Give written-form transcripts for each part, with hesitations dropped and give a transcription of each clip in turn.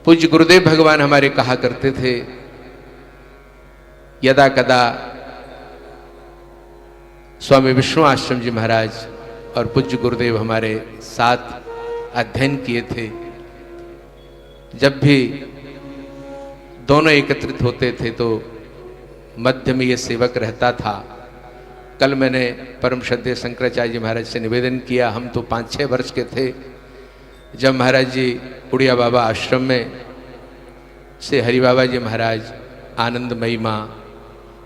पूज्य गुरुदेव भगवान हमारे कहा करते थे, यदा कदा स्वामी विष्णु आश्रम जी महाराज और पूज्य गुरुदेव हमारे साथ अध्ययन किए थे, जब भी दोनों एकत्रित होते थे तो मध्य में ये सेवक रहता था। कल मैंने परम श्रद्धेय शंकराचार्य जी महाराज से निवेदन किया, हम तो 5-6 वर्ष के थे जब महाराज जी उड़िया बाबा आश्रम में से हरि बाबा जी महाराज, आनंदमयी माँ,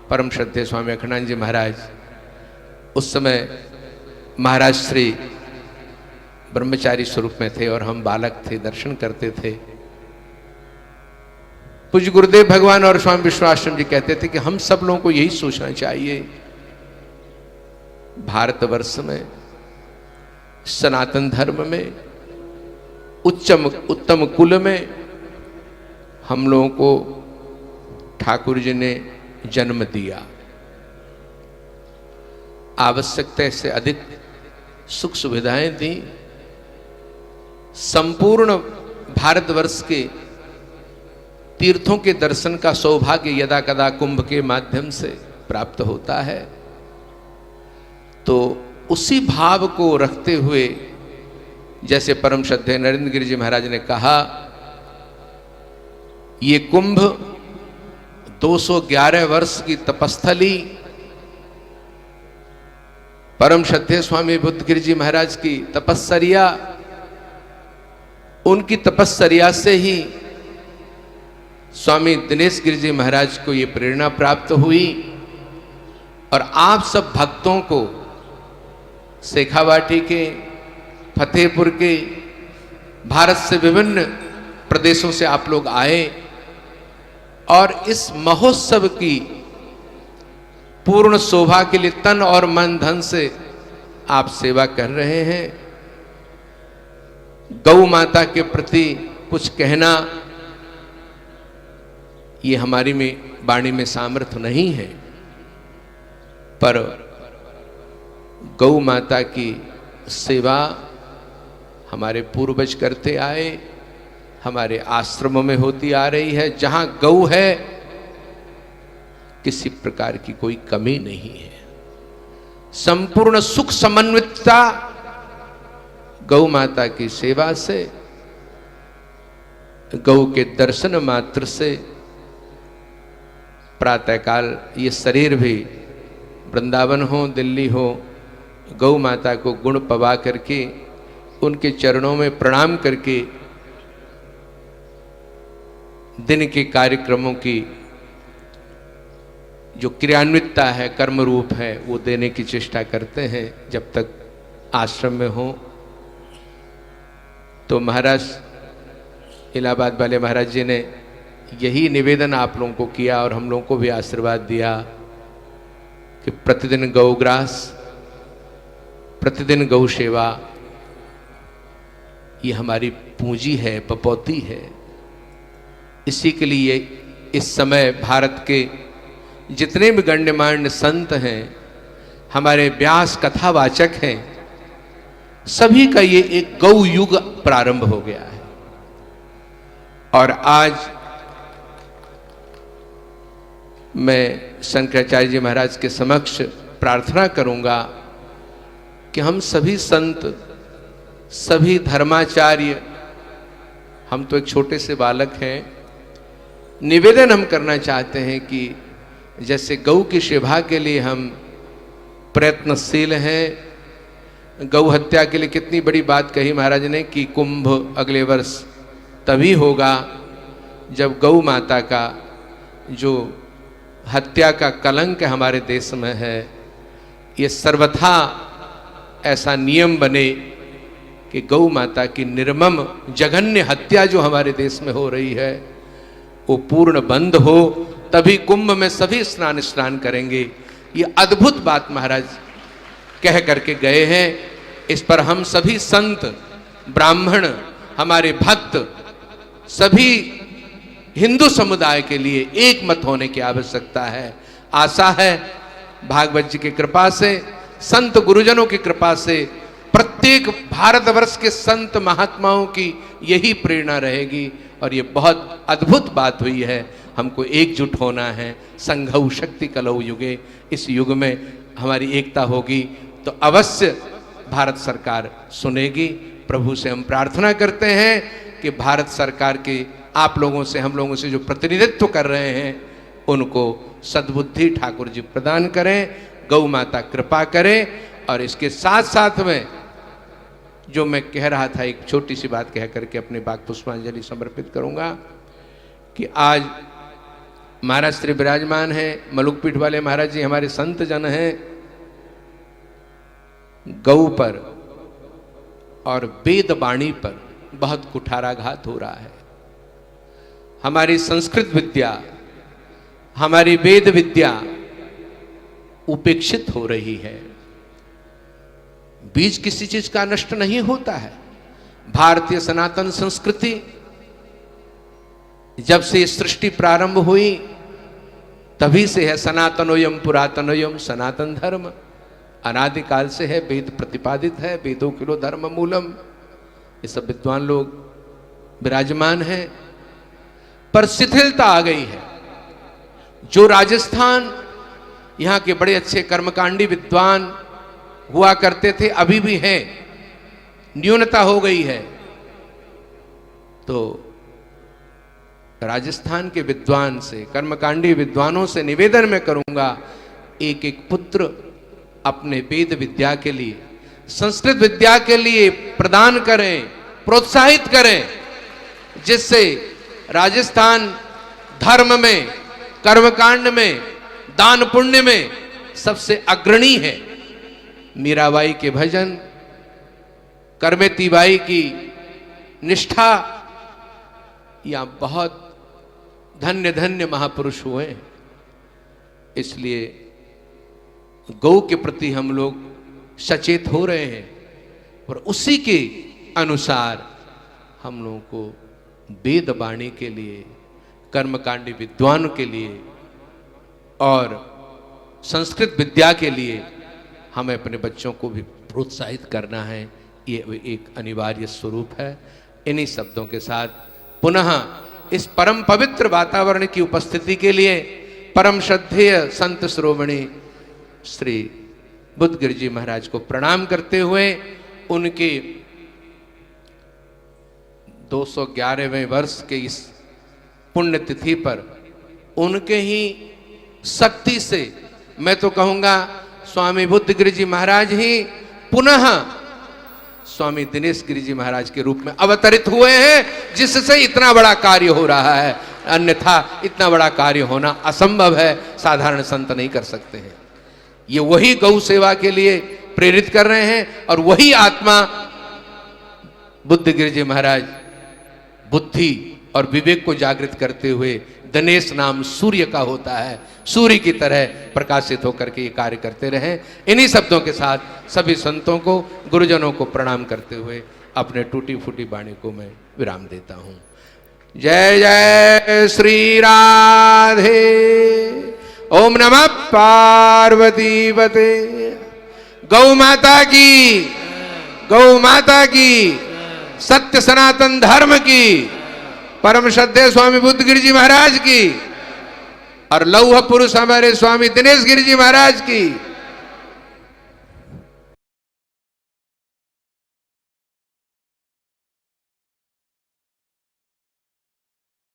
परम श्रद्धेय स्वामी अखंडानंद जी महाराज, उस समय महाराज श्री ब्रह्मचारी स्वरूप में थे और हम बालक थे, दर्शन करते थे। पूज्य गुरुदेव भगवान और स्वामी विष्णु आश्रम जी कहते थे कि हम सब लोगों को यही सोचना चाहिए, भारतवर्ष में, सनातन धर्म में, उत्तम कुल में हम लोगों को ठाकुर जी ने जन्म दिया। आवश्यकता से अधिक सुख सुविधाएं दी। संपूर्ण भारतवर्ष के तीर्थों के दर्शन का सौभाग्य यदा कदा कुंभ के माध्यम से प्राप्त होता है। तो उसी भाव को रखते हुए, जैसे परम श्रद्धेय नरेंद्र गिरि जी महाराज ने कहा, ये कुंभ 211 वर्ष की तपस्थली, परम श्रद्धेय स्वामी बुद्ध गिरि जी महाराज की तपस्या, उनकी तपस्या से ही स्वामी दिनेश गिरि जी महाराज को ये प्रेरणा प्राप्त हुई और आप सब भक्तों को शेखावाटी के, फतेहपुर के, भारत से विभिन्न प्रदेशों से आप लोग आए और इस महोत्सव की पूर्ण शोभा के लिए तन और मन धन से आप सेवा कर रहे हैं। गौ माता के प्रति कुछ कहना ये हमारी में वाणी में सामर्थ्य नहीं है, पर गौ माता की सेवा हमारे पूर्वज करते आए, हमारे आश्रमों में होती आ रही है। जहां गौ है किसी प्रकार की कोई कमी नहीं है। संपूर्ण सुख समन्वितता गौ माता की सेवा से, गौ के दर्शन मात्र से प्रातःकाल ये शरीर भी, वृंदावन हो, दिल्ली हो, गौ माता को गुण पवा करके उनके चरणों में प्रणाम करके दिन के कार्यक्रमों की जो क्रियान्वितता है, कर्म रूप है, वो देने की चेष्टा करते हैं जब तक आश्रम में हो। तो महाराज इलाहाबाद वाले महाराज जी ने यही निवेदन आप लोगों को किया और हम लोगों को भी आशीर्वाद दिया कि प्रतिदिन गौग्रास, प्रतिदिन गौ सेवा, ये हमारी पूंजी है, पपौती है। इसी के लिए इस समय भारत के जितने भी गण्यमान्य संत हैं, हमारे व्यास कथावाचक हैं, सभी का ये एक गौ युग प्रारंभ हो गया है। और आज मैं शंकराचार्य जी महाराज के समक्ष प्रार्थना करूंगा कि हम सभी संत, सभी धर्माचार्य, हम तो एक छोटे से बालक हैं, निवेदन हम करना चाहते हैं कि जैसे गौ की सेवा के लिए हम प्रयत्नशील हैं, गौ हत्या के लिए कितनी बड़ी बात कही महाराज ने कि कुंभ अगले वर्ष तभी होगा जब गौ माता का जो हत्या का कलंक हमारे देश में है, ये सर्वथा ऐसा नियम बने कि गौ माता की निर्मम जघन्य हत्या जो हमारे देश में हो रही है वो पूर्ण बंद हो, तभी कुंभ में सभी स्नान करेंगे। ये अद्भुत बात महाराज कह करके गए हैं। इस पर हम सभी संत, ब्राह्मण, हमारे भक्त, सभी हिंदू समुदाय के लिए एक मत होने की आवश्यकता है। आशा है भागवत जी की कृपा से, संत गुरुजनों की कृपा से, प्रत्येक भारतवर्ष के संत महात्माओं की यही प्रेरणा रहेगी और ये बहुत अद्भुत बात हुई है। हमको एकजुट होना है। संघौ शक्ति कलौ युगे, इस युग में हमारी एकता होगी तो अवश्य भारत सरकार सुनेगी। प्रभु से हम प्रार्थना करते हैं कि भारत सरकार के आप लोगों से, हम लोगों से जो प्रतिनिधित्व कर रहे हैं, उनको सद्बुद्धि ठाकुर जी प्रदान करें, गौ माता कृपा करें। और इसके साथ साथ में जो मैं कह रहा था, एक छोटी सी बात कह करके अपने बाग पुष्पांजलि समर्पित करूंगा कि आज महाराज श्री विराजमान है, मलुकपीठ वाले महाराज जी हमारे संत जन हैं। गौ पर और वेद वाणी पर बहुत कुठाराघात हो रहा है। हमारी संस्कृत विद्या, हमारी वेद विद्या उपेक्षित हो रही है। बीज किसी चीज का नष्ट नहीं होता है। भारतीय सनातन संस्कृति जब से सृष्टि प्रारंभ हुई तभी से है। सनातनोयम पुरातनोयम, सनातन धर्म अनादिकाल से है, वेद प्रतिपादित है, वेदों किलो धर्म मूलम। ये सब विद्वान लोग विराजमान हैं, पर शिथिलता आ गई है। जो राजस्थान, यहाँ के बड़े अच्छे कर्मकांडी विद्वान हुआ करते थे, अभी भी हैं, न्यूनता हो गई है। तो राजस्थान के विद्वान से, कर्मकांडी विद्वानों से निवेदन मैं करूंगा, एक एक पुत्र अपने वेद विद्या के लिए, संस्कृत विद्या के लिए प्रदान करें, प्रोत्साहित करें, जिससे राजस्थान धर्म में, कर्मकांड में, दान पुण्य में सबसे अग्रणी है। मीराबाई के भजन, करमेतीबाई की निष्ठा, या बहुत धन्य धन्य महापुरुष हुए हैं। इसलिए गौ के प्रति हम लोग सचेत हो रहे हैं, और उसी के अनुसार हम लोगों को वेद वाणी के लिए, कर्मकांडी विद्वान के लिए और संस्कृत विद्या के लिए हमें अपने बच्चों को भी प्रोत्साहित करना है। ये एक अनिवार्य स्वरूप है। इन्हीं शब्दों के साथ पुनः इस परम पवित्र वातावरण की उपस्थिति के लिए परम श्रद्धेय संत श्रोमणी श्री बुद्धगिरि जी महाराज को प्रणाम करते हुए, उनके 211वें वर्ष के इस पुण्यतिथि पर उनके ही शक्ति से, मैं तो कहूंगा स्वामी बुद्धगिरि जी महाराज ही पुनः स्वामी दिनेश गिरि जी महाराज के रूप में अवतरित हुए हैं, जिससे इतना बड़ा कार्य हो रहा है। अन्यथा इतना बड़ा कार्य होना असंभव है, साधारण संत नहीं कर सकते हैं। ये वही गौ सेवा के लिए प्रेरित कर रहे हैं, और वही आत्मा बुद्धगिरि जी महाराज बुद्धि और विवेक को जागृत करते हुए, दिनेश नाम सूर्य का होता है, सूर्य की तरह प्रकाशित होकर के ये कार्य करते रहे। इन्हीं शब्दों के साथ सभी संतों को, गुरुजनों को प्रणाम करते हुए अपने टूटी फूटी वाणी को मैं विराम देता हूं। जय जय श्री राधे। ओम नमः पार्वती पते। गौ माता की, गौ माता की, सत्य सनातन धर्म की, परम श्रद्धेय स्वामी बुद्धगिरि जी महाराज की, और लौह पुरुष हमारे स्वामी दिनेश गिरि जी महाराज की।